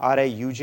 RIUJ,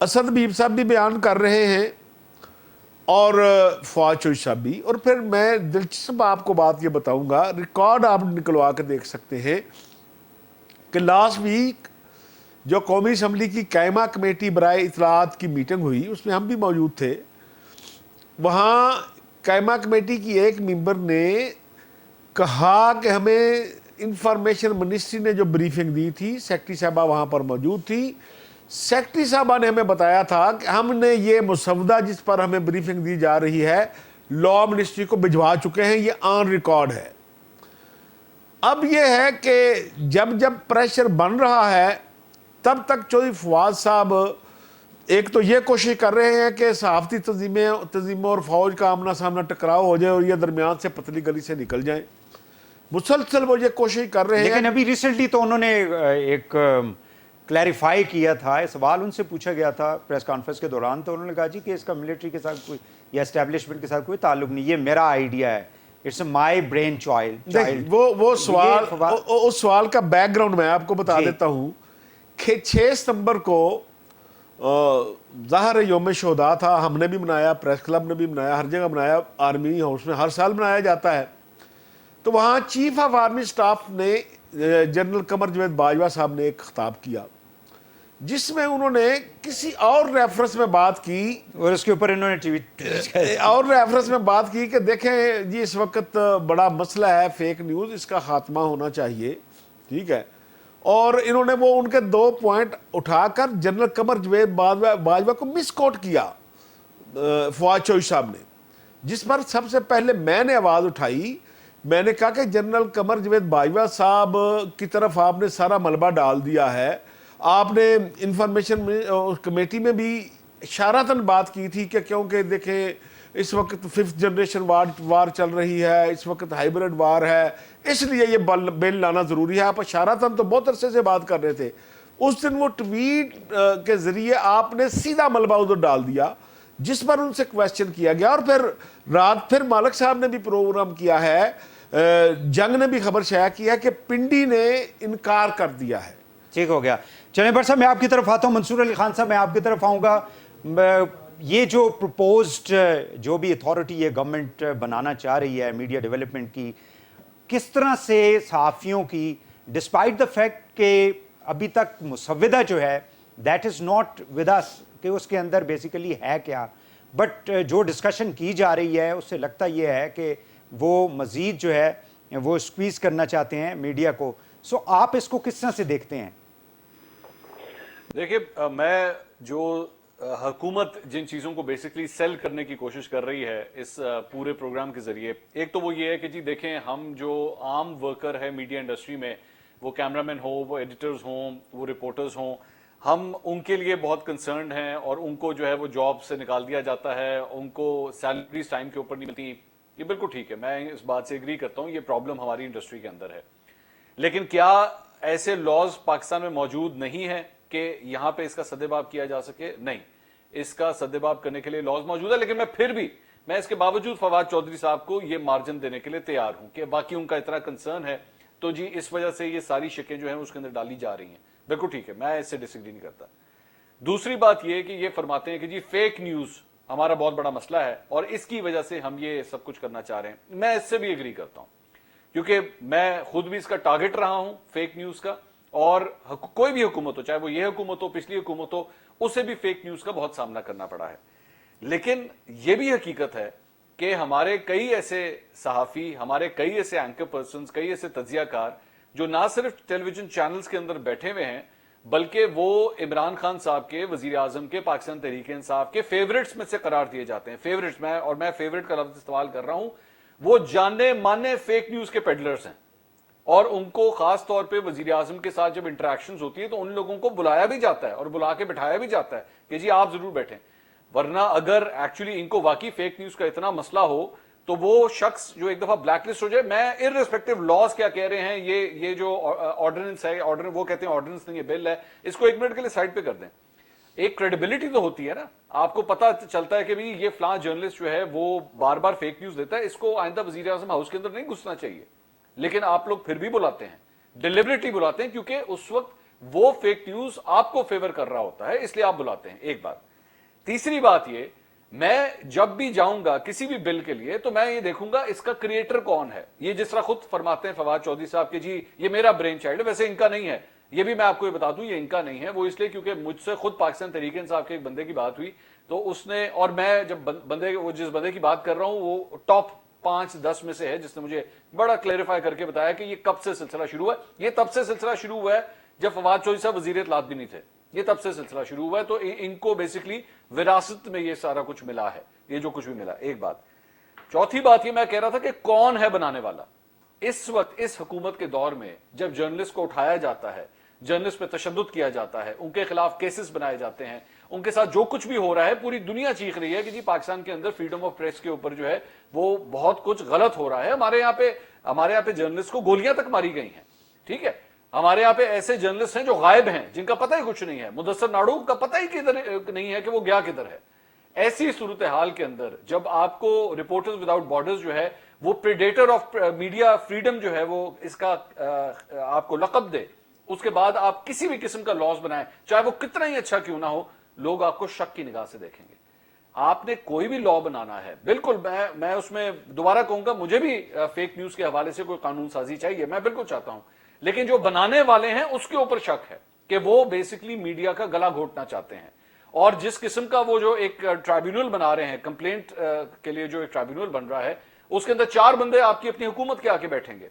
Asad حبیب صاحب بھی بیان کر رہے ہیں اور فواد چوہدری صاحب بھی. اور پھر میں دلچسپ آپ کو بات یہ بتاؤں گا, ریکارڈ آپ نکلوا کے دیکھ سکتے ہیں کہ لاسٹ ویک جو قومی اسمبلی کی قائمہ کمیٹی برائے اطلاعات کی میٹنگ ہوئی, اس میں ہم بھی موجود تھے. وہاں قائمہ کمیٹی کی ایک ممبر نے کہا کہ ہمیں انفارمیشن منسٹری نے جو بریفنگ دی تھی, سیکرٹری صاحبہ وہاں پر موجود تھی, سیکرٹری صاحبہ نے ہمیں بتایا تھا کہ ہم نے یہ مسودہ جس پر ہمیں بریفنگ دی جا رہی ہے لا منسٹری کو بھجوا چکے ہیں, یہ آن ریکارڈ ہے. اب یہ ہے کہ جب پریشر بن رہا ہے تب تک چودھری فواد صاحب ایک تو یہ کوشش کر رہے ہیں کہ صحافتی تنظیموں اور فوج کا آمنا سامنا ٹکراؤ ہو جائے اور یہ درمیان سے پتلی گلی سے نکل جائیں. مسلسل وہ یہ کوشش کر رہے ہیں. لیکن ابھی ریسنٹلی تو انہوں نے ایک کلیریفائی کیا تھا, سوال ان سے پوچھا گیا تھا پریس کانفرنس کے دوران, تو انہوں نے کہا جی کہ اس کا ملٹری کے ساتھ کوئی یا اسٹیبلشمنٹ کے ساتھ کوئی تعلق نہیں, یہ میرا آئیڈیا ہے, اٹس مائی برین چائلڈ. وہ سوال, اس سوال کا بیک گراؤنڈ میں آپ کو بتا دیتا ہوں کہ 6 ستمبر کو ظاہر یوم شہداء تھا, ہم نے بھی منایا, پریس کلب نے بھی منایا, ہر جگہ منایا, آرمی ہاؤس میں ہر سال منایا جاتا ہے. تو وہاں چیف آف آرمی سٹاف نے جنرل قمر جاوید باجوہ صاحب نے ایک خطاب کیا جس میں انہوں نے کسی اور ریفرنس میں بات کی, اور اس کے اوپر انہوں نے ٹویٹ اور ریفرنس میں بات کی کہ دیکھیں جی اس وقت بڑا مسئلہ ہے فیک نیوز, اس کا خاتمہ ہونا چاہیے, ٹھیک ہے. اور انہوں نے وہ ان کے 2 پوائنٹ اٹھا کر جنرل قمر جاوید باجوہ کو مس کوٹ کیا فواد چوہدری صاحب نے, جس پر سب سے پہلے میں نے آواز اٹھائی. میں نے کہا کہ جنرل قمر جاوید باجوہ صاحب کی طرف آپ نے سارا ملبہ ڈال دیا ہے. آپ نے انفارمیشن کمیٹی میں بھی اشارتاً بات کی تھی کہ کیونکہ دیکھیں اس وقت 5th جنریشن وار چل رہی ہے, اس وقت ہائیبرڈ وار ہے, اس لیے یہ بل لانا ضروری ہے. آپ اشارتاً تو بہت عرصے سے بات کر رہے تھے. اس دن وہ ٹویٹ کے ذریعے آپ نے سیدھا ملبہ ادھر ڈال دیا جس پر ان سے کویسچن کیا گیا. اور پھر رات پھر مالک صاحب نے بھی پروگرام کیا ہے, جنگ نے بھی خبر شائع کی ہے کہ پنڈی نے انکار کر دیا ہے. ٹھیک ہو گیا. چلیں بٹ صاحب میں آپ کی طرف آتا ہوں, منصور علی خان صاحب میں آپ کی طرف آؤں گا. یہ جو پروپوزڈ جو بھی اتھارٹی یہ گورنمنٹ بنانا چاہ رہی ہے میڈیا ڈیولپمنٹ کی, کس طرح سے صحافیوں کی ڈسپائٹ دا فیکٹ کہ ابھی تک مسودہ جو ہے that is not with us, کہ اس کے اندر بیسیکلی ہے کیا, بٹ جو ڈسکشن کی جا رہی ہے اس سے لگتا یہ ہے کہ وہ مزید جو ہے وہ اسکویز کرنا چاہتے ہیں میڈیا کو. سو آپ اس کو کس طرح سے دیکھتے ہیں؟ دیکھیں, میں جو حکومت جن چیزوں کو بیسکلی سیل کرنے کی کوشش کر رہی ہے اس پورے پروگرام کے ذریعے, ایک تو وہ یہ ہے کہ جی دیکھیں ہم جو عام ورکر ہے میڈیا انڈسٹری میں, وہ کیمرہ مین ہو, وہ ایڈیٹرز ہوں, وہ رپورٹرز ہوں, ہم ان کے لیے بہت کنسرنڈ ہیں اور ان کو جو ہے وہ جاب سے نکال دیا جاتا ہے, ان کو سیلریز ٹائم کے اوپر نہیں ملتی. یہ بالکل ٹھیک ہے, میں اس بات سے ایگری کرتا ہوں, یہ پرابلم ہماری انڈسٹری کے اندر ہے. لیکن کیا ایسے لاز پاکستان میں موجود نہیں ہیں کہ یہاں پہ اس کا سدباب کیا جا سکے؟ نہیں, اس کا سدباب کرنے کے لیے لاز موجود ہے. لیکن میں اس کے باوجود فواد چوہدری صاحب کو یہ مارجن دینے کے لیے تیار ہوں کہ باقی ان کا اتنا کنسرن ہے تو جی اس وجہ سے یہ ساری شکیں جو ہیں اس کے اندر ڈالی جا رہی ہیں. بالکل ٹھیک ہے, میں اس سے ڈس ایگری نہیں کرتا. دوسری بات یہ کہ یہ فرماتے ہیں کہ جی فیک نیوز ہمارا بہت بڑا مسئلہ ہے اور اس کی وجہ سے ہم یہ سب کچھ کرنا چاہ رہے ہیں. میں اس سے بھی ایگری کرتا ہوں کیونکہ میں خود بھی اس کا ٹارگٹ رہا ہوں فیک نیوز کا, اور کوئی بھی حکومت ہو, چاہے وہ یہ حکومت ہو, پچھلی حکومت ہو, اسے بھی فیک نیوز کا بہت سامنا کرنا پڑا ہے. لیکن یہ بھی حقیقت ہے کہ ہمارے کئی ایسے صحافی, ہمارے کئی ایسے اینکر پرسنز, کئی ایسے تجزیہ کار جو نہ صرف ٹیلی ویژن چینلز کے اندر بیٹھے ہوئے ہیں بلکہ وہ عمران خان صاحب کے, وزیر اعظم کے, پاکستان تحریک انصاف کے فیورٹس میں سے قرار دیے جاتے ہیں. فیورٹس میں فیورٹ کا لفظ استعمال کر رہا ہوں. وہ جانے مانے فیک نیوز کے پیڈلرز ہیں اور ان کو خاص طور پہ وزیر اعظم کے ساتھ جب انٹریکشنز ہوتی ہے تو ان لوگوں کو بلایا بھی جاتا ہے اور بلا کے بٹھایا بھی جاتا ہے کہ جی آپ ضرور بیٹھیں. ورنہ اگر ایکچولی ان کو واقعی فیک نیوز کا اتنا مسئلہ ہو تو وہ شخص جو ایک دفعہ بلیک لسٹ ہو جائے, میں ارریسپیکٹو لاز کیا کہہ رہے ہیں, یہ جو آرڈیننس ہے, وہ کہتے ہیں آرڈیننس نہیں, یہ بل ہے, اس کو ایک منٹ کے لیے سائڈ پہ کر دیں. ایک کریڈیبلٹی تو ہوتی ہے نا, آپ کو پتا چلتا ہے کہ بھی یہ فلاں جرنلسٹ جو ہے وہ بار بار فیک نیوز دیتا ہے, اس کو آئندہ وزیر اعظم ہاؤس کے اندر نہیں گھسنا چاہیے. لیکن آپ لوگ پھر بھی بلاتے ہیں, ڈیلیبریٹلی بلاتے ہیں, کیونکہ اس وقت وہ فیک نیوز آپ کو فیور کر رہا ہوتا ہے, اس لیے آپ بلاتے ہیں. ایک بات. تیسری بات یہ, میں جب بھی جاؤں گا کسی بھی بل کے لیے تو میں یہ دیکھوں گا اس کا کریٹر کون ہے. یہ جس طرح خود فرماتے ہیں فواد چودھری صاحب کہ جی یہ میرا برین چائلڈ ہے, ویسے ان کا نہیں ہے. یہ بھی میں آپ کو یہ بتا دوں یہ ان کا نہیں ہے. وہ اس لیے کیونکہ مجھ سے خود پاکستان تحریک انصاف کے ایک بندے کی بات ہوئی تو اس نے, اور میں جب جس بندے کی بات کر رہا ہوں وہ ٹاپ 5-10 میں سے ہے, جس نے مجھے بڑا کلیریفائی کر کے بتایا کہ یہ کب سے سلسلہ شروع ہوا ہے. یہ تب سے سلسلہ شروع ہوا ہے جب فواد چودھری صاحب وزیر اطلاعات بھی نہیں تھے. یہ تب سے سلسلہ شروع ہوا ہے. تو ان کو بیسکلی وراثت میں یہ سارا کچھ ملا ہے, یہ جو کچھ بھی ملا. ایک بات. چوتھی بات یہ میں کہہ رہا تھا کہ کون ہے بنانے والا. اس وقت اس حکومت کے دور میں جب جرنلسٹ کو اٹھایا جاتا ہے, جرنلسٹ پہ تشدد کیا جاتا ہے, ان کے خلاف کیسز بنائے جاتے ہیں, ان کے ساتھ جو کچھ بھی ہو رہا ہے, پوری دنیا چیخ رہی ہے کہ جی پاکستان کے اندر فریڈم آف پریس کے اوپر جو ہے وہ بہت کچھ غلط ہو رہا ہے. ہمارے یہاں پہ جرنلسٹ کو گولیاں تک ماری گئی ہیں. ٹھیک ہے, ہمارے یہاں پہ ایسے جرنلسٹ ہیں جو غائب ہیں, جن کا پتہ ہی کچھ نہیں ہے. مدثر ناڑو کا پتہ ہی کدھر نہیں ہے کہ وہ گیا کدھر ہے. ایسی صورتحال کے اندر جب آپ کو رپورٹرز وداؤٹ بارڈرز جو ہے وہ پریڈیٹر آف میڈیا فریڈم جو ہے وہ اس کا آپ کو لقب دے, اس کے بعد آپ کسی بھی قسم کا لاس بنائیں, چاہے وہ کتنا ہی اچھا کیوں نہ ہو, لوگ آپ کو شک کی نگاہ سے دیکھیں گے. آپ نے کوئی بھی لا بنانا ہے, بالکل میں اس میں دوبارہ کہوں گا, مجھے بھی فیک نیوز کے حوالے سے کوئی قانون سازی چاہیے, میں بالکل چاہتا ہوں, لیکن جو بنانے والے ہیں اس کے اوپر شک ہے کہ وہ بیسکلی میڈیا کا گلا گھونٹنا چاہتے ہیں. اور جس قسم کا وہ جو ایک ٹرائبیونل بنا رہے ہیں, کمپلینٹ کے لیے جو ایک ٹرائبیونل بن رہا ہے, اس کے اندر 4 بندے آپ کی اپنی حکومت کے آکے بیٹھیں گے.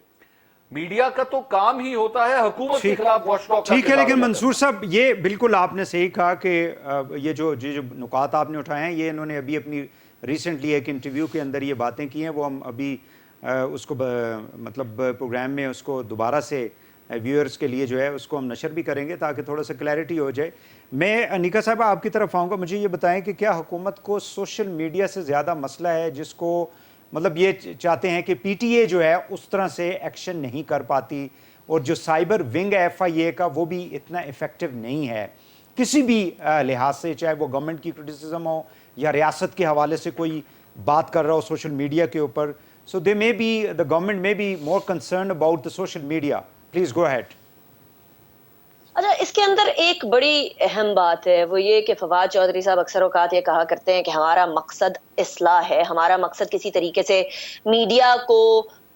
میڈیا کا تو کام ہی ہوتا ہے حکومت کے خلاف واچ ڈاگ. ٹھیک ہے, لیکن منصور صاحب یہ بالکل آپ نے صحیح کہا کہ یہ جو نکات آپ نے اٹھائے ہیں یہ انہوں نے ابھی اپنی ریسنٹلی ایک انٹرویو کے اندر یہ باتیں کی ہیں, وہ ہم ابھی اس کو مطلب پروگرام میں اس کو دوبارہ سے ویورز کے لیے جو ہے اس کو ہم نشر بھی کریں گے تاکہ تھوڑا سا کلیئرٹی ہو جائے. میں انیکا صاحب آپ کی طرف آؤں گا, مجھے یہ بتائیں کہ کیا حکومت کو سوشل میڈیا سے زیادہ مسئلہ ہے جس کو مطلب یہ چاہتے ہیں کہ پی ٹی اے جو ہے اس طرح سے ایکشن نہیں کر پاتی, اور جو سائبر ونگ ہے ایف آئی اے کا وہ بھی اتنا ایفیکٹو نہیں ہے کسی بھی لحاظ سے, چاہے وہ گورنمنٹ کی کرٹیسزم ہو یا ریاست کے حوالے سے کوئی بات کر رہا ہو سوشل میڈیا کے اوپر. So they may be the government may be more concern about the social media. Please go ahead. اچھا, اس کے اندر ایک بڑی اہم بات ہے, وہ یہ کہ فواد چودھری صاحب اکثر اوقات یہ کہا کرتے ہیں کہ ہمارا مقصد اصلاح ہے, ہمارا مقصد کسی طریقے سے میڈیا کو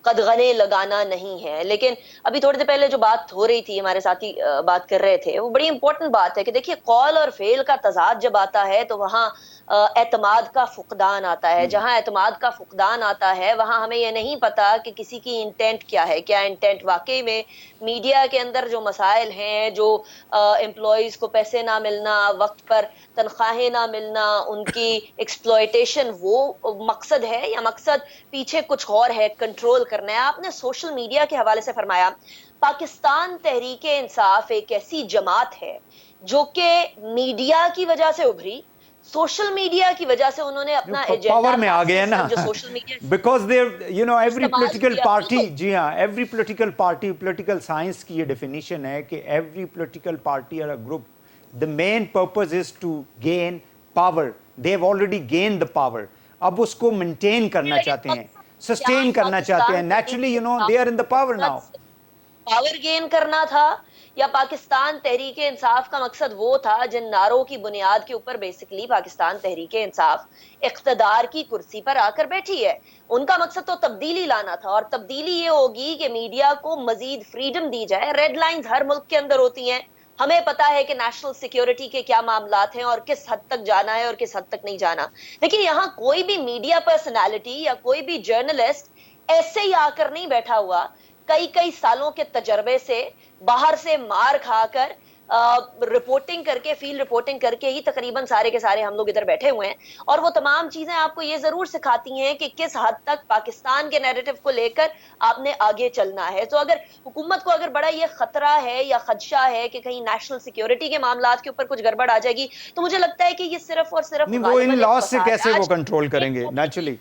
قدغنے لگانا نہیں ہے. لیکن ابھی تھوڑی دیر پہلے جو بات ہو رہی تھی, ہمارے ساتھی بات کر رہے تھے, وہ بڑی امپورٹنٹ بات ہے کہ دیکھیے قول اور فعل کا تضاد جب آتا ہے تو وہاں اعتماد کا فقدان آتا ہے. جہاں اعتماد کا فقدان آتا ہے وہاں ہمیں یہ نہیں پتا کہ کسی کی انٹینٹ کیا ہے, کیا انٹینٹ واقعی میں میڈیا کے اندر جو مسائل ہیں, جو امپلائیز کو پیسے نہ ملنا, وقت پر تنخواہیں نہ ملنا, ان کی ایکسپلوئٹیشن, وہ مقصد ہے یا مقصد پیچھے کچھ اور ہے, کنٹرول کرنا ہے. آپ نے سوشل میڈیا کے حوالے سے فرمایا پاکستان تحریک انصاف ایک ایسی جماعت ہے جو کہ میڈیا کی وجہ سے ابھری, سوشل میڈیا کی وجہ سے انہوں نے اپنا پاور میں آ گئے نا, جو social media because they you know every political party, جی ہاں every political party, political science کی یہ ڈیفینیشن ہے کہ ایوری پولیٹیکل پارٹی اور group the main purpose is to gain power. they have already gained the power. اب اس کو maintain کرنا چاہتے ہیں, سسٹین کرنا چاہتے ہیں. Naturally you know they are in the power now. Power gain کرنا تھا یا پاکستان تحریک انصاف کا مقصد وہ تھا جن نعروں کی بنیاد کے اوپر بیسکلی پاکستان تحریک انصاف اقتدار کی کرسی پر آ کر بیٹھی ہے. ان کا مقصد تو تبدیلی لانا تھا, اور تبدیلی یہ ہوگی کہ میڈیا کو مزید فریڈم دی جائے. ریڈ لائنز ہر ملک کے اندر ہوتی ہیں, ہمیں پتا ہے کہ نیشنل سیکیورٹی کے کیا معاملات ہیں اور کس حد تک جانا ہے اور کس حد تک نہیں جانا. لیکن یہاں کوئی بھی میڈیا پرسنالٹی یا کوئی بھی جرنلسٹ ایسے ہی آ کر نہیں بیٹھا ہوا. کئی سالوں کے تجربے سے, باہر سے مار کھا کر, رپورٹنگ کر کے, فیلڈ رپورٹنگ کر کے ہی تقریباً سارے کے سارے ہم لوگ ادھر بیٹھے ہوئے ہیں. اور وہ تمام چیزیں آپ کو یہ ضرور سکھاتی ہیں کہ کس حد تک پاکستان کے نیریٹو کو لے کر آپ نے آگے چلنا ہے. تو اگر حکومت کو اگر بڑا یہ خطرہ ہے یا خدشہ ہے کہ کہیں نیشنل سیکیورٹی کے معاملات کے اوپر کچھ گڑبڑ آ جائے گی, تو مجھے لگتا ہے کہ یہ صرف اور صرف وہ ان لاس سے کیسے وہ کنٹرول کریں گے. Naturally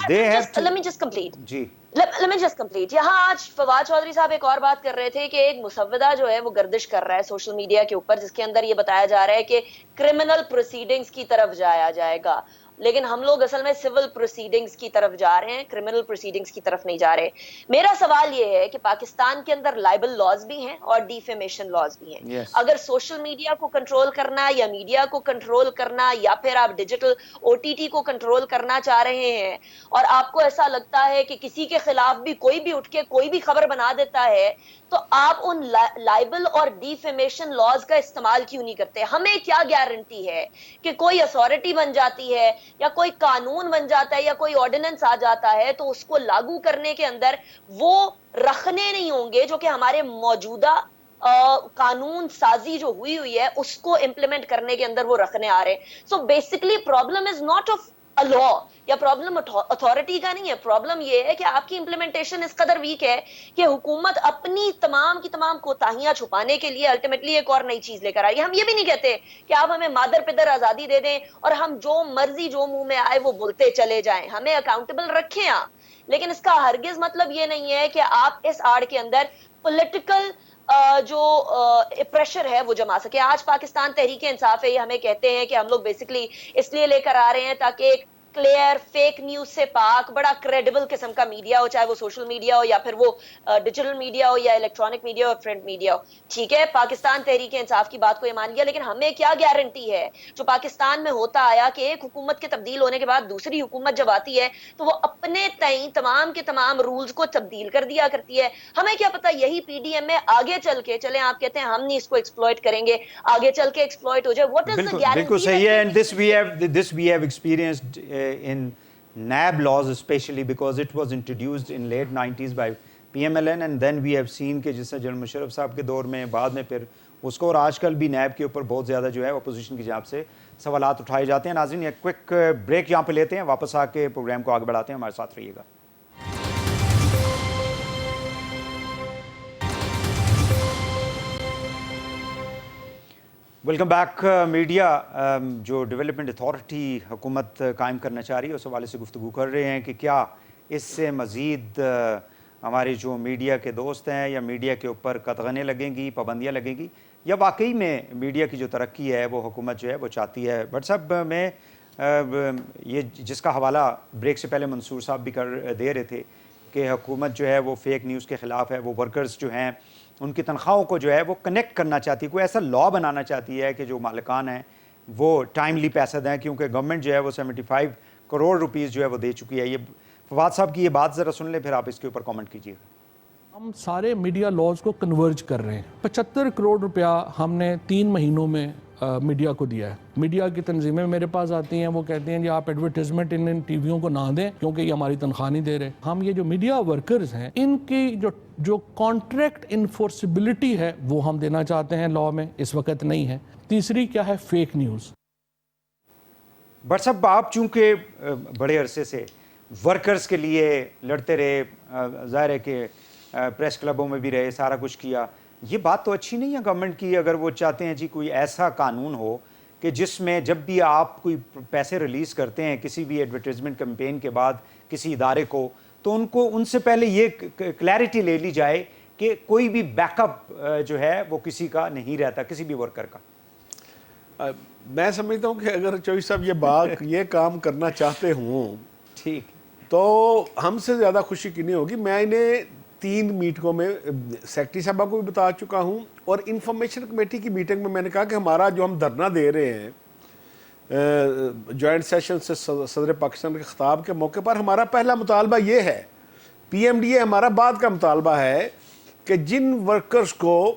Let me just complete. یہاں آج فواد چودھری صاحب ایک اور بات کر رہے تھے کہ ایک مسودہ جو ہے وہ گردش کر رہا ہے سوشل میڈیا کے اوپر, جس کے اندر یہ بتایا جا رہا ہے کہ کرمنل پروسیڈنگز کی طرف جایا جائے گا. لیکن ہم لوگ اصل میں سول پروسیڈنگز کی طرف جا رہے ہیں, کرمنل پروسیڈنگز کی طرف نہیں جا رہے. میرا سوال یہ ہے کہ پاکستان کے اندر لائبل لاز بھی ہیں اور ڈیفیمیشن لاز بھی ہیں. Yes. اگر سوشل میڈیا کو کنٹرول کرنا یا میڈیا کو کنٹرول کرنا یا پھر آپ ڈیجیٹل او ٹی ٹی کو کنٹرول کرنا چاہ رہے ہیں اور آپ کو ایسا لگتا ہے کہ کسی کے خلاف بھی کوئی بھی اٹھ کے کوئی بھی خبر بنا دیتا ہے, تو آپ ان لائبل اور ڈیفیمیشن لاز کا استعمال کیوں نہیں کرتے؟ ہمیں کیا گارنٹی ہے کہ کوئی اتھارٹی بن جاتی ہے یا کوئی قانون بن جاتا ہے یا کوئی آرڈیننس آ جاتا ہے تو اس کو لاگو کرنے کے اندر وہ رکھنے نہیں ہوں گے جو کہ ہمارے موجودہ قانون سازی جو ہوئی ہے اس کو امپلیمنٹ کرنے کے اندر وہ رکھنے آ رہے ہیں. So basically problem is not of law یا پرابلم اتھارٹی کا نہیں ہے, پرابلم یہ ہے کہ آپ کی امپلیمنٹیشن اس قدر ویک ہے کہ حکومت اپنی تمام کی تمام کوتاہیاں چھپانے کے لیے الٹیمیٹلی ایک اور نئی چیز لے کر آئی ہے. ہم یہ بھی نہیں کہتے کہ آپ ہمیں مادر پدر آزادی دے دیں اور ہم جو مرضی جو منہ میں آئے وہ بولتے چلے جائیں, ہمیں اکاؤنٹیبل رکھیں آپ, لیکن اس کا ہرگز مطلب یہ نہیں ہے کہ آپ اس آڑ کے اندر پولیٹیکل جو پریشر ہے وہ جما سکے. آج پاکستان تحریک انصاف ہے, یہ ہمیں کہتے ہیں کہ ہم لوگ بیسکلی اس لیے لے کر آ رہے ہیں تاکہ ایک کلیئر فیک نیوز سے پاک بڑا کریڈیبل قسم کا میڈیا ہو, چاہے وہ سوشل میڈیا ہو یا پھر وہ ڈیجیٹل میڈیا ہو یا الیکٹرانک میڈیا اور پرنٹ میڈیا ہو. ٹھیک ہے, پاکستان تحریک انصاف کی بات کو یہ مان لیا, لیکن ہمیں کیا گارنٹی ہے جو پاکستان میں ہوتا آیا کہ ایک حکومت کے تبدیل ہونے کے بعد دوسری حکومت جب آتی ہے تو وہ اپنے تئیں تمام کے تمام رولز کو تبدیل کر دیا کرتی ہے. ہمیں کیا پتا یہی پی ڈی ایم میں آگے چل کے, چلیں آپ کہتے ہیں ہم نہیں اس کو ایکسپلوئٹ کریں گے, آگے چل کے ایکسپلوئٹ ہو جائے. What is the guarantee? بالکل صحیح ہے. And this we have experienced in NAB laws especially because it was introduced in late 90s by PMLN and then we have seen کہ جس سے جنرل مشرف صاحب کے دور میں بعد میں پھر اس کو, اور آج کل بھی نیب کے اوپر بہت زیادہ جو ہے اپوزیشن کی جانب سے سوالات اٹھائے جاتے ہیں. ناظرین ایک کوئک بریک یہاں پہ لیتے ہیں, واپس آ کے پروگرام کو آگے بڑھاتے ہیں, ہمارے ساتھ رہیے گا. Welcome back. میڈیا جو ڈیولپمنٹ اتھارٹی حکومت قائم کرنا چاہ رہی ہے اس حوالے سے گفتگو کر رہے ہیں کہ کیا اس سے مزید ہمارے جو میڈیا کے دوست ہیں یا میڈیا کے اوپر قطغنیں لگیں گی, پابندیاں لگیں گی, یا واقعی میں میڈیا کی جو ترقی ہے وہ حکومت جو ہے وہ چاہتی ہے. بٹ صاحب میں یہ جس کا حوالہ بریک سے پہلے منصور صاحب بھی کر دے رہے تھے کہ حکومت جو ہے وہ فیک نیوز کے خلاف ہے, وہ ورکرز جو ہیں ان کی تنخواہوں کو جو ہے وہ کنیکٹ کرنا چاہتی ہے, کوئی ایسا لا بنانا چاہتی ہے کہ جو مالکان ہیں وہ ٹائملی پیسے دیں, کیونکہ گورنمنٹ جو ہے وہ 75 کروڑ روپیز جو ہے وہ دے چکی ہے. یہ فواد صاحب کی یہ بات ذرا سن لیں, پھر آپ اس کے اوپر کامنٹ کیجیے. ہم سارے میڈیا لاز کو کنورج کر رہے ہیں. 75 کروڑ روپیہ ہم نے 3 مہینوں میں میڈیا کو دیا ہے. میڈیا کی تنظیمیں میرے پاس آتی ہیں, وہ کہتے ہیں جی آپ ایڈورٹیزمنٹ ان ٹی ویوں کو نہ دیں کیونکہ یہ ہماری تنخواہ نہیں دے رہے. ہم یہ جو میڈیا ورکرز ہیں ان کی جو کانٹریکٹ انفورسبلٹی ہے وہ ہم دینا چاہتے ہیں, لا میں اس وقت نہیں ہے. تیسری کیا ہے, فیک نیوز. بٹ صاحب آپ چونکہ بڑے عرصے سے ورکرز کے لیے لڑتے رہے, ظاہر ہے کہ پریس کلبوں میں بھی رہے, سارا کچھ کیا, یہ بات تو اچھی نہیں ہے گورنمنٹ کی اگر وہ چاہتے ہیں جی کوئی ایسا قانون ہو کہ جس میں جب بھی آپ کوئی پیسے ریلیز کرتے ہیں کسی بھی ایڈورٹیزمنٹ کمپین کے بعد کسی ادارے کو, تو ان سے پہلے یہ کلیئرٹی لے لی جائے کہ کوئی بھی بیک اپ جو ہے وہ کسی کا نہیں رہتا, کسی بھی ورکر کا. میں سمجھتا ہوں کہ اگر چوہی صاحب یہ کام کرنا چاہتے ہوں ٹھیک تو ہم سے زیادہ خوشی کی نہیں ہوگی. میں انہیں 3 میٹنگوں میں سیکرٹری صاحبہ کو بھی بتا چکا ہوں, اور انفارمیشن کمیٹی کی میٹنگ میں نے کہا کہ ہمارا جو ہم دھرنا دے رہے ہیں جوائنٹ سیشن سے صدر پاکستان کے خطاب کے موقع پر, ہمارا پہلا مطالبہ یہ ہے, پی ایم ڈی اے ہمارا بعد کا مطالبہ ہے کہ جن ورکرز کو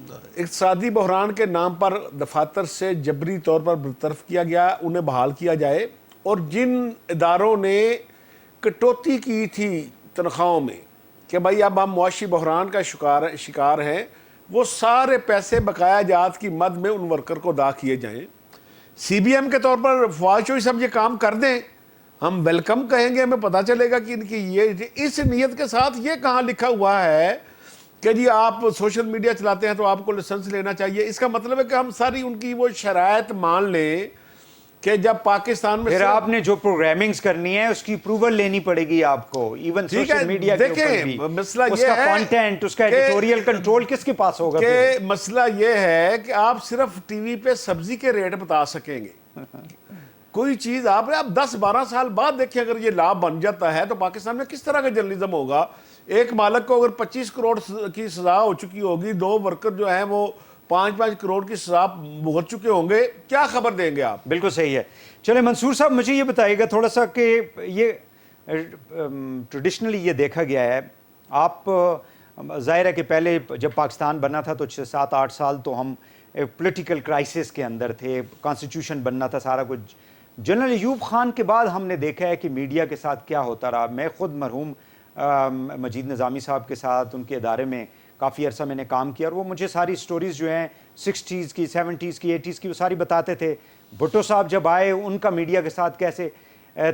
اقتصادی بحران کے نام پر دفاتر سے جبری طور پر برطرف کیا گیا انہیں بحال کیا جائے, اور جن اداروں نے کٹوتی کی تھی تنخواہوں میں کہ بھائی اب ہم معاشی بحران کا شکار ہیں, وہ سارے پیسے بقایا جات کی مد میں ان ورکر کو ادا کیے جائیں. سی بی ایم کے طور پر فواد چوہی صاحب یہ کام کر دیں, ہم ویلکم کہیں گے, ہمیں پتہ چلے گا کہ ان کی یہ اس نیت کے ساتھ یہ کہاں لکھا ہوا ہے کہ جی آپ سوشل میڈیا چلاتے ہیں تو آپ کو لائسنس لینا چاہیے. اس کا مطلب ہے کہ ہم ساری ان کی وہ شرائط مان لیں کہ جب پاکستان میں پھر آپ نے جو پروگرامنگز کرنی ہے اس کی اپروول لینی پڑے گی آپ کو, ایون سوشل میڈیا کے اوپر بھی. مسئلہ اس یہ کا ہے کانٹینٹ, اس کا ایڈیٹوریل کنٹرول کس کے پاس ہوگا کہ مسئلہ یہ ہے کہ آپ صرف ٹی وی پہ سبزی کے ریٹ بتا سکیں گے, کوئی چیز آپ 10-12 سال بعد دیکھیں اگر یہ لا بن جاتا ہے تو پاکستان میں کس طرح کا جرنلزم ہوگا. ایک مالک کو اگر 25 کروڑ کی سزا ہو چکی ہوگی, 2 ورکر جو ہیں وہ 5 کروڑ کی سزا بھگت چکے ہوں گے, کیا خبر دیں گے آپ؟ بالکل صحیح ہے. چلے منصور صاحب مجھے یہ بتائیے گا تھوڑا سا کہ یہ ٹریڈیشنلی یہ دیکھا گیا ہے, آپ ظاہر ہے کہ پہلے جب پاکستان بنا تھا تو 7-8 سال تو ہم پولیٹیکل کرائسس کے اندر تھے, کانسٹیٹیوشن بننا تھا, سارا کچھ. جنرل ایوب خان کے بعد ہم نے دیکھا ہے کہ میڈیا کے ساتھ کیا ہوتا رہا. میں خود مرحوم مجید نظامی صاحب کے ساتھ ان کے ادارے میں کافی عرصہ میں نے کام کیا, اور وہ مجھے ساری سٹوریز جو ہیں 60s کی, 70s کی, 80s کی وہ ساری بتاتے تھے. بھٹو صاحب جب آئے ان کا میڈیا کے ساتھ کیسے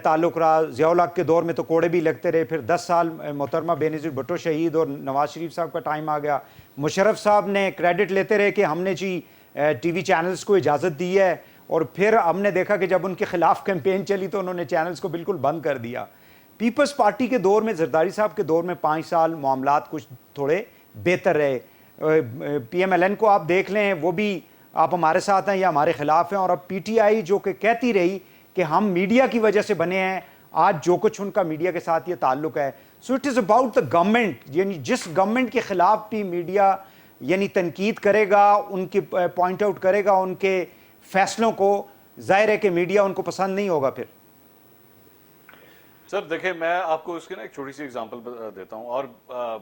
تعلق رہا. ضیاء الحق کے دور میں تو کوڑے بھی لگتے رہے, پھر 10 سال محترمہ بینظیر بھٹو شہید اور نواز شریف صاحب کا ٹائم آ گیا. مشرف صاحب نے کریڈٹ لیتے رہے کہ ہم نے جی ٹی وی چینلز کو اجازت دی ہے, اور پھر ہم نے دیکھا کہ جب ان کے خلاف کیمپین چلی تو انہوں نے چینلز کو بالکل بند کر دیا. پیپلز پارٹی کے دور میں, زرداری صاحب کے دور میں 5 سال معاملات کچھ تھوڑے بہتر رہے. پی ایم ایل این کو آپ دیکھ لیں, وہ بھی آپ ہمارے ساتھ ہیں یا ہمارے خلاف ہیں, اور اب پی ٹی آئی جو کہ کہتی رہی کہ ہم میڈیا کی وجہ سے بنے ہیں, آج جو کچھ ان کا میڈیا کے ساتھ یہ تعلق ہے. So it is about the government, یعنی جس گورنمنٹ کے خلاف بھی میڈیا یعنی تنقید کرے گا, ان کی پوائنٹ آؤٹ کرے گا ان کے فیصلوں کو, ظاہر ہے کہ میڈیا ان کو پسند نہیں ہوگا. پھر سر دیکھیں میں آپ کو اس کی نا ایک چھوٹی سی ایگزامپل دیتا ہوں, اور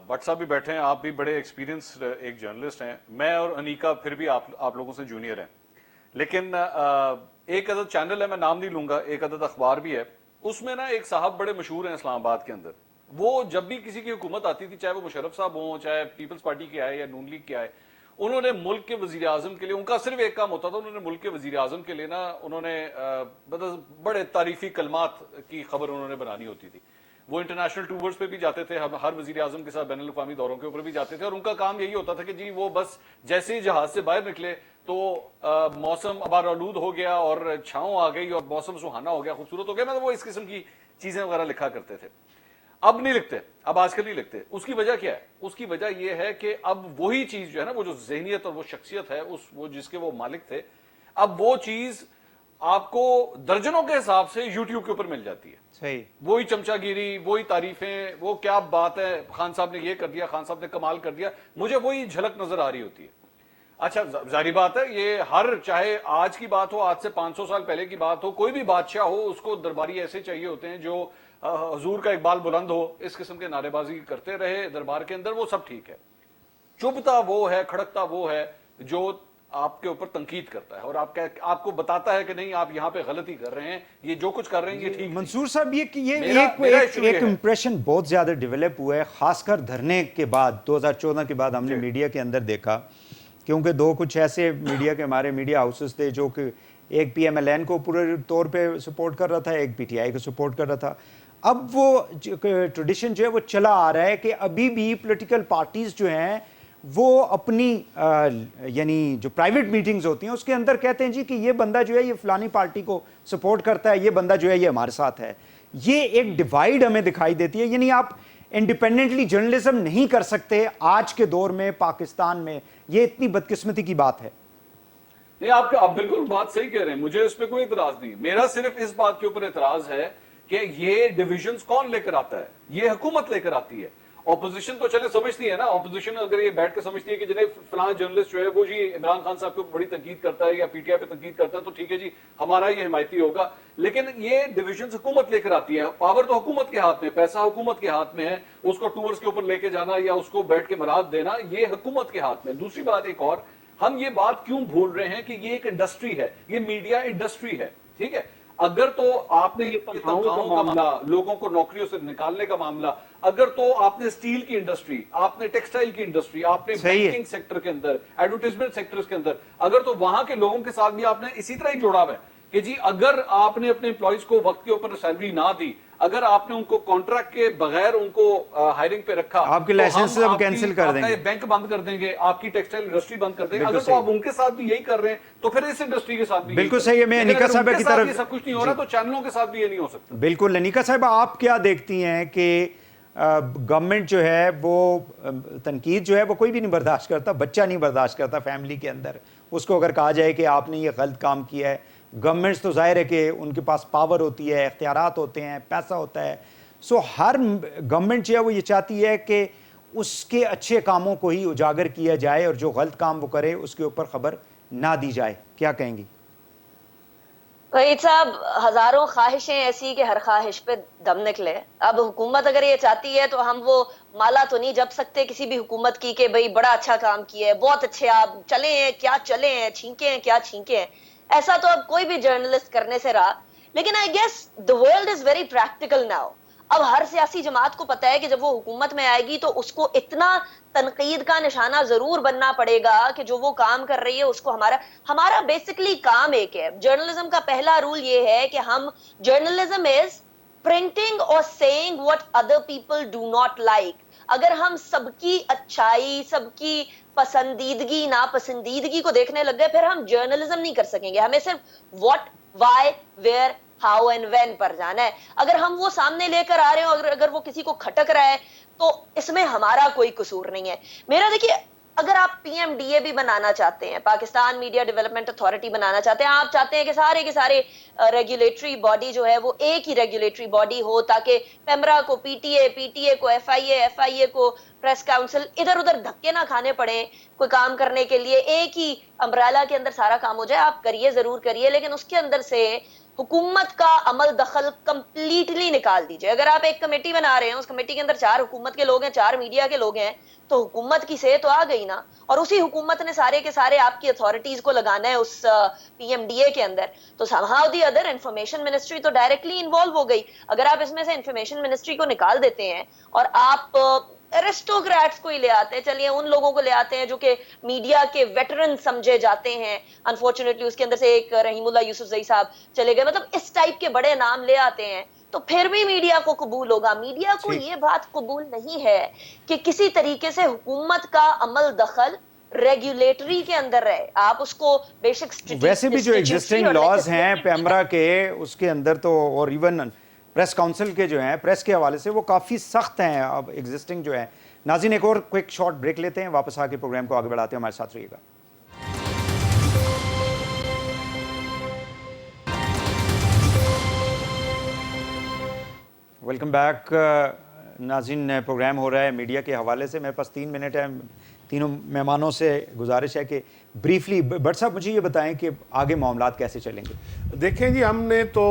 بٹ صاحب بھی بیٹھے ہیں, آپ بھی بڑے ایکسپیرینسڈ ایک جرنلسٹ ہیں, میں اور انیکا پھر بھی آپ لوگوں سے جونیئر ہیں, لیکن ایک عدد چینل ہے, میں نام نہیں لوں گا, ایک عدد اخبار بھی ہے, اس میں نا ایک صاحب بڑے مشہور ہیں اسلام آباد کے اندر. وہ جب بھی کسی کی حکومت آتی تھی, چاہے وہ مشرف صاحب ہوں, چاہے پیپلز پارٹی کے آئے یا نون لیگ کے آئے, انہوں نے ملک کے وزیر اعظم کے لیے, ان کا صرف ایک کام ہوتا تھا, انہوں نے ملک کے وزیر اعظم کے لیے نا انہوں نے بڑے تعریفی کلمات کی خبر انہوں نے بنانی ہوتی تھی. وہ انٹرنیشنل ٹورز پہ بھی جاتے تھے, ہر وزیر اعظم کے ساتھ بین الاقوامی دوروں کے اوپر بھی جاتے تھے, اور ان کا کام یہی ہوتا تھا کہ جی وہ بس جیسے ہی جہاز سے باہر نکلے تو موسم ابار آلود ہو گیا اور چھاؤں آ گئی اور موسم سہانا ہو گیا, خوبصورت ہو گیا, مطلب وہ اس قسم کی چیزیں وغیرہ لکھا کرتے تھے. اب نہیں لکھتے, اب آج کل نہیں لکھتے. اس کی وجہ کیا ہے؟ اس کی وجہ یہ ہے کہ اب وہی چیز جو ہے نا, وہ جو ذہنیت اور وہ شخصیت ہے, وہ جس کے وہ مالک تھے, اب وہ چیز آپ کو درجنوں کے حساب سے یوٹیوب کے اوپر مل جاتی ہے. صحیح, وہی چمچا گیری, وہی تعریفیں, وہ کیا بات ہے, خان صاحب نے یہ کر دیا, خان صاحب نے کمال کر دیا, مجھے وہی جھلک نظر آ رہی ہوتی ہے. اچھا ظاہری بات ہے, یہ ہر چاہے آج کی بات ہو, آج سے 500 سال پہلے کی بات ہو, کوئی بھی بادشاہ ہو, اس کو درباری ایسے چاہیے ہوتے ہیں جو حضور کا اقبال بلند ہو, اس قسم کے نعرے بازی کرتے رہے دربار کے اندر, وہ سب ٹھیک ہے. چبھتا وہ ہے, کھڑکتا وہ ہے جو آپ کے اوپر تنقید کرتا ہے اور آپ کو بتاتا ہے کہ نہیں آپ یہاں پہ غلطی کر رہے ہیں, یہ جو کچھ کر رہے ہیں یہ ٹھیک. منصور صاحب یہ ایک امپریشن بہت زیادہ ڈیولپ ہوا ہے, خاص کر دھرنے کے بعد 2014 کے بعد ہم نے میڈیا کے اندر دیکھا, کیونکہ 2 کچھ ایسے میڈیا کے ہمارے میڈیا ہاؤسز تھے جو کہ ایک پی ایم ایل این کو پورے طور پہ سپورٹ کر رہا تھا, ایک پی ٹی آئی کو سپورٹ کر رہا تھا. اب وہ ٹریڈیشن جو ہے وہ چلا آ رہا ہے کہ ابھی بھی پولیٹیکل پارٹیز جو ہیں وہ اپنی یعنی جو پرائیویٹ میٹنگز ہوتی ہیں اس کے اندر کہتے ہیں جی کہ یہ بندہ جو ہے یہ فلانی پارٹی کو سپورٹ کرتا ہے, یہ بندہ جو ہے یہ ہمارے ساتھ ہے. یہ ایک ڈیوائیڈ ہمیں دکھائی دیتی ہے, یعنی آپ انڈیپینڈنٹلی جرنلزم نہیں کر سکتے آج کے دور میں پاکستان میں. یہ اتنی بدقسمتی کی بات ہے. نہیں, آپ بالکل بات صحیح کہہ رہے ہیں, مجھے اس پہ کوئی اعتراض نہیں. میرا صرف اس بات کے اوپر اعتراض ہے کہ یہ ڈویژنز کون لے کر آتا ہے؟ یہ حکومت لے کر آتی ہے. اپوزیشن تو چلے سمجھتی ہے نا, اپوزیشن اگر یہ بیٹھ کے سمجھتی ہے کہ جنہیں فلاں جرنلسٹ جو ہے وہ جی عمران خان صاحب کو بڑی تنقید کرتا ہے یا پی ٹی آئی پہ تنقید کرتا ہے تو ٹھیک ہے جی ہمارا یہ حمایتی ہوگا, لیکن یہ ڈویژنز حکومت لے کر آتی ہے. پاور تو حکومت کے ہاتھ میں, پیسہ حکومت کے ہاتھ میں ہے, اس کو ٹورز کے اوپر لے کے جانا یا اس کو بیٹھ کے مراد دینا یہ حکومت کے ہاتھ میں. دوسری بات ایک اور, ہم یہ بات کیوں بھول رہے ہیں کہ یہ ایک انڈسٹری ہے, یہ میڈیا انڈسٹری ہے, ٹھیک ہے. اگر تو آپ نے یہ تنخواہوں کا معاملہ, لوگوں کو نوکریوں سے نکالنے کا معاملہ, اگر تو آپ نے اسٹیل کی انڈسٹری, آپ نے ٹیکسٹائل کی انڈسٹری, آپ نے بینکنگ سیکٹر کے اندر, ایڈورٹائزمنٹ سیکٹرز کے اندر, اگر تو وہاں کے لوگوں کے ساتھ بھی آپ نے اسی طرح ہی جوڑا ہوا ہے کہ جی اگر آپ نے اپنے امپلائیز کو وقت کے اوپر سیلری نہ دی, اگر آپ نے ان کو کانٹریکٹ کے بغیر ان کو ہائرنگ پہ رکھا, آپ کے لائسنس ہم کینسل کر دیں گے, بینک بند کر دیں گے, آپ کی ٹیکسٹائل انڈسٹری بند کر دیں گے. اگر تو آپ ان کے ساتھ بھی یہی کر رے ہیں تو پھر اس انڈسٹری کے ساتھ بھی بالکل صحیح ہے. میں انیکا صاحبہ کی طرف, یہ سب کچھ نہیں ہو رہا تو چینلوں کے ساتھ بھی یہ نہیں ہو سکتا. بالکل. انیکا صاحبہ آپ کیا دیکھتی ہیں کہ گورنمنٹ جو ہے وہ تنقید جو ہے وہ کوئی بھی نہیں برداشت کرتا, بچہ نہیں برداشت کرتا فیملی کے اندر, اس کو اگر کہا جائے کہ آپ نے یہ غلط کام کیا ہے, گورنمنٹس تو ظاہر ہے کہ ان کے پاس پاور ہوتی ہے, اختیارات ہوتے ہیں, پیسہ ہوتا ہے, سو ہر گورنمنٹ جو ہے وہ یہ چاہتی ہے کہ اس کے اچھے کاموں کو ہی اجاگر کیا جائے اور جو غلط کام وہ کرے اس کے اوپر خبر نہ دی جائے. کیا کہیں گی؟ وحید صاحب, ہزاروں خواہشیں ایسی کہ ہر خواہش پہ دم نکلے. اب حکومت اگر یہ چاہتی ہے تو ہم وہ مالا تو نہیں جپ سکتے کسی بھی حکومت کی کہ بھئی بڑا اچھا کام کیا ہے, بہت اچھے آپ چلے ہیں, کیا چلے ہیں, چھینکے ہیں, کیا چھینکے ہیں. ایسا تو اب کوئی بھی جرنلسٹ کرنے سے رہا. لیکن I guess the world is very practical now. اب ہر سیاسی جماعت کو پتا ہے کہ جب وہ حکومت میں آئے گی تو اس کو اتنا تنقید کا نشانہ ضرور بننا پڑے گا کہ جو وہ کام کر رہی ہے اس کو ہمارا بیسکلی کام ایک ہے. جرنلزم کا پہلا رول یہ ہے کہ ہم جرنلزم از پرنٹنگ اور seeing what other people do not like. اگر ہم سب کی اچھائی, سب کی پسندیدگی ناپسندیدگی کو دیکھنے لگ گئے پھر ہم جرنلزم نہیں کر سکیں گے. ہمیں صرف what, why, where, how and when پر جانا ہے. اگر ہم وہ سامنے لے کر آ رہے ہیں, اگر وہ کسی کو کھٹک رہا ہے تو اس میں ہمارا کوئی قصور نہیں ہے. میرا دیکھیے, اگر آپ پی ایم ڈی اے بھی بنانا چاہتے ہیں, پاکستان میڈیا ڈیولپمنٹ اتھارٹی بنانا چاہتے ہیں, آپ چاہتے ہیں کہ سارے ریگولیٹری باڈی جو ہے وہ ایک ہی ریگولیٹری باڈی ہو تاکہ پیمرا کو پی ٹی اے کو ایف آئی اے کو پریس کاؤنسل ادھر ادھر دھکے نہ کھانے پڑے کوئی کام کرنے کے لیے, ایک ہی امبریلا کے اندر سارا کام ہو جائے. آپ کریے, ضرور کریے, لیکن اس کے اندر سے حکومت کا عمل دخل کمپلیٹلی نکال دیجئے. اگر آپ ایک کمیٹی بنا رہے ہیں, اس کمیٹی کے اندر 4 حکومت کے لوگ ہیں, 4 میڈیا کے لوگ ہیں, تو حکومت کی سے تو آ گئی نا, اور اسی حکومت نے سارے کے سارے آپ کی اتھارٹیز کو لگانا ہے اس پی ایم ڈی اے کے اندر. تو somehow the other information ministry تو ڈائریکٹلی انوالو ہو گئی. اگر آپ اس میں سے انفارمیشن منسٹری کو نکال دیتے ہیں اور آپ ایرسٹوکریٹس کو ہی لے آتے ہیں, چلیے ان لوگوں کو لے آتے ہیں جو کہ میڈیا کے ویٹرن سمجھے جاتے ہیں, انفارچونیٹلی اس کے اندر سے ایک رحیم اللہ یوسف زئی صاحب چلے گئے, مطلب اس ٹائپ کے بڑے نام لے آتے ہیں, تو پھر بھی میڈیا کو قبول ہوگا. میڈیا کو یہ بات قبول نہیں ہے کہ کسی طریقے سے حکومت کا عمل دخل ریگولیٹری کے اندر رہے. آپ اس کو بے شک ویسے بھی جو ایگزسٹنگ لاز ہیں پیمرا کے, اس کے اندر تو, اور ایون پریس کاؤنسل کے جو ہیں پریس کے حوالے سے, وہ کافی سخت ہیں اب ایگزسٹنگ جو ہے. ناظرین, ایک اور کوئک شارٹ بریک لیتے ہیں, واپس آ کے پروگرام کو آگے بڑھاتے ہیں. ہمارے ساتھ رہیے گا. Welcome back. ناظرین, پروگرام ہو رہا ہے میڈیا کے حوالے سے. میرے پاس 3 منٹ ہے. تینوں مہمانوں سے گزارش ہے کہ بریفلی بٹ صاحب مجھے یہ بتائیں کہ آگے معاملات کیسے چلیں گے. دیکھیں جی, ہم نے تو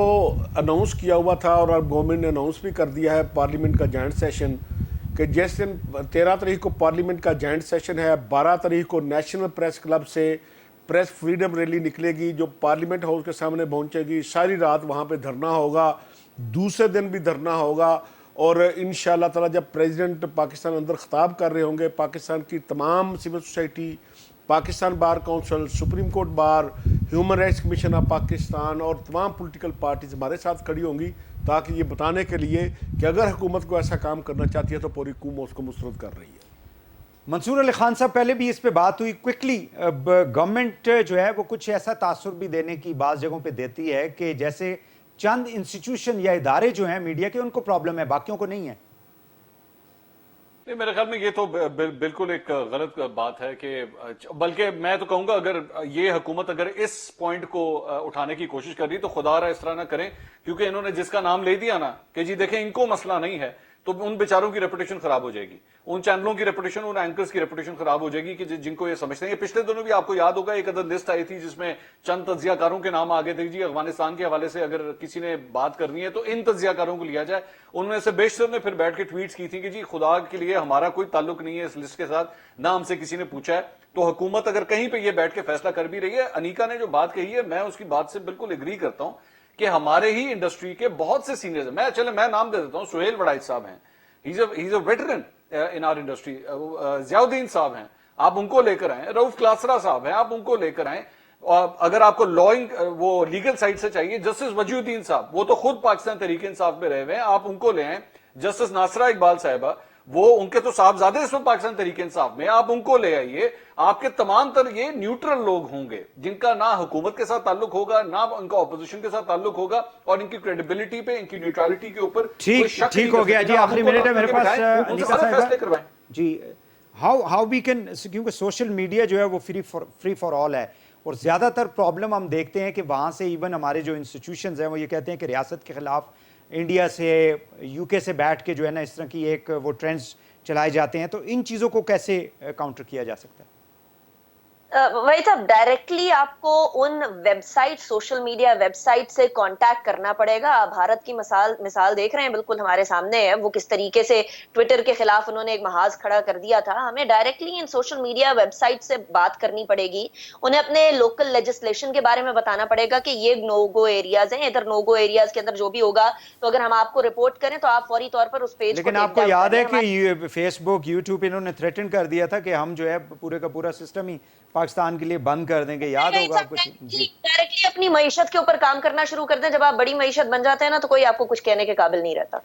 اناؤنس کیا ہوا تھا اور اب گورنمنٹ نے اناؤنس بھی کر دیا ہے پارلیمنٹ کا جوائنٹ سیشن, کہ جس دن 13 تاریخ کو پارلیمنٹ کا جوائنٹ سیشن ہے, 12 تاریخ کو نیشنل پریس کلب سے پریس فریڈم ریلی نکلے گی جو پارلیمنٹ ہاؤس کے سامنے پہنچے گی. ساری رات وہاں پہ دھرنا ہوگا, دوسرے دن بھی دھرنا ہوگا, اور انشاءاللہ تعالی جب پریزیڈنٹ پاکستان اندر خطاب کر رہے ہوں گے, پاکستان کی تمام civil society, Pakistan bar council, supreme court bar, human rights commission of Pakistan اور تمام پولیٹیکل پارٹیز ہمارے ساتھ کھڑی ہوں گی, تاکہ یہ بتانے کے لیے کہ اگر حکومت کو ایسا کام کرنا چاہتی ہے تو پوری قوم اس کو مسترد کر رہی ہے. منصور علی خان صاحب, پہلے بھی اس پہ بات ہوئی کوئکلی. گورنمنٹ جو ہے وہ کچھ ایسا تاثر بھی دینے کی بعض جگہوں پہ دیتی ہے کہ جیسے چند انسٹیٹیوشن یا ادارے جو ہیں میڈیا کے, ان کو پرابلم ہے, باقیوں کو نہیں ہے. نہیں, میرے خیال میں یہ تو بالکل ایک غلط بات ہے, کہ بلکہ میں تو کہوں گا اگر یہ حکومت اگر اس پوائنٹ کو اٹھانے کی کوشش کر رہی تو خدا رہا اس طرح نہ کریں, کیونکہ انہوں نے جس کا نام لے دیا نا کہ جی دیکھیں ان کو مسئلہ نہیں ہے, تو ان بیچاروں کی ریپوٹیشن خراب ہو جائے گی, ان چینلوں کی ریپوٹیشن, ان اینکرز کی ریپوٹیشن خراب ہو جائے گی کہ جن کو یہ سمجھتے ہیں. یہ پچھلے دنوں بھی آپ کو یاد ہوگا ایک عدد لسٹ آئی تھی جس میں چند تجزیہ کاروں کے نام آگے تھے, جی افغانستان کے حوالے سے اگر کسی نے بات کرنی ہے تو ان تجزیہ کاروں کو لیا جائے. ان میں سے بیشتر نے پھر بیٹھ کے ٹویٹس کی تھی کہ جی خدا کے لیے ہمارا کوئی تعلق نہیں ہے اس لسٹ کے ساتھ, نہ ہم سے کسی نے پوچھا ہے. تو حکومت اگر کہیں پہ یہ بیٹھ کے فیصلہ کر بھی رہی ہے, انیکا نے جو بات کہی ہے میں اس کی بات سے بالکل اگری کرتا ہوں کہ ہمارے ہی انڈسٹری کے بہت سے سینئرز ہیں. میں نام دے دیتا ہوں, سہیل وڑائچ صاحب ہیں, he's a veteran in our industry. Zia الدین صاحب ہیں, آپ ان کو لے کر آئیں. رؤف کلاسرا صاحب ہیں, آپ ان کو لے کر آئیں. اگر آپ کو وہ لیگل سائٹ سے چاہیے, جسٹس وجی الدین صاحب, وہ تو خود پاکستان تحریک انصاف میں رہے ہوئے ہیں, آپ ان کو لے آئیں. جسٹس ناصرہ اقبال صاحبہ, وہ ان کے تو صاحبزادے اس میں پاکستان تحریک انصاف میں, آپ ان کو لے آئیے. آپ کے تمام تر یہ نیوٹرل لوگ ہوں گے جن کا نہ حکومت کے ساتھ تعلق ہوگا, نہ ان کا اپوزیشن کے ساتھ تعلق ہوگا, اور ان کی کریڈیبلٹی پہ, ان کی نیوٹرلٹی کے اوپر ٹھیک ہو گیا جی. آخری منٹ ہے میرے پاس. انیکا صاحبہ جی, ہاؤ وی کین, کیونکہ سوشل میڈیا جو ہے وہ فری فار آل ہے, اور زیادہ تر پرابلم ہم دیکھتے ہیں کہ وہاں سے ایون ہمارے جو انسٹیٹیوشنز ہیں وہ یہ کہتے ہیں کہ ریاست کے خلاف انڈیا سے یو کے سے بیٹھ کے جو ہے نا اس طرح کی ایک وہ ٹرینڈز چلائے جاتے ہیں. تو ان چیزوں کو کیسے کاؤنٹر کیا جا سکتا ہے؟ وہی تھا، ڈائریکٹلی آپ کو ان website, social media website سے کانٹیکٹ کرنا پڑے گا. بھارت کی مثال دیکھ رہے ہیں، بالکل ہمارے سامنے ہے وہ کس طریقے سے ٹویٹر کے خلاف انہوں نے ایک محاذ کھڑا کر دیا تھا. ہمیں ڈائریکٹلی ان سوشل میڈیا ویب سائٹ سے بات کرنی پڑے گی. انہیں اپنے لوکل لیجسلیشن کے بارے میں بتانا پڑے گا کہ یہ نو گو ایریاز ہیں، ادھر نو گو ایریاز کے اندر جو بھی ہوگا تو اگر ہم آپ کو رپورٹ کریں تو آپ فوری طور پر اس پیج کو لیکن آپ کو یاد ہے کہ فیس بک، یوٹیوب انہوں نے تھریٹن کر دیا تھا کہ ہم جو ہے پورے کا پورا سسٹم ہی پاکستان کے لیے بند کر دیں گے، یاد ہوگا آپ کو؟ جی ڈائریکٹلی اپنی معیشت کے اوپر کام کرنا شروع کر دیں. جب آپ بڑی معیشت بن جاتے ہیں نا تو کوئی آپ کو کچھ کہنے کے قابل نہیں رہتا.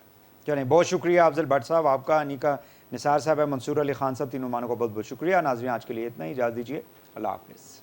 چلیں، بہت شکریہ افضل بٹ صاحب آپ کا، انیکا نثار صاحب ہے، منصور علی خان صاحب، تینوں مہمانوں کا بہت بہت شکریہ. ناظرین آج کے لیے اتنا ہی، اجازت دیجیے، اللہ حافظ.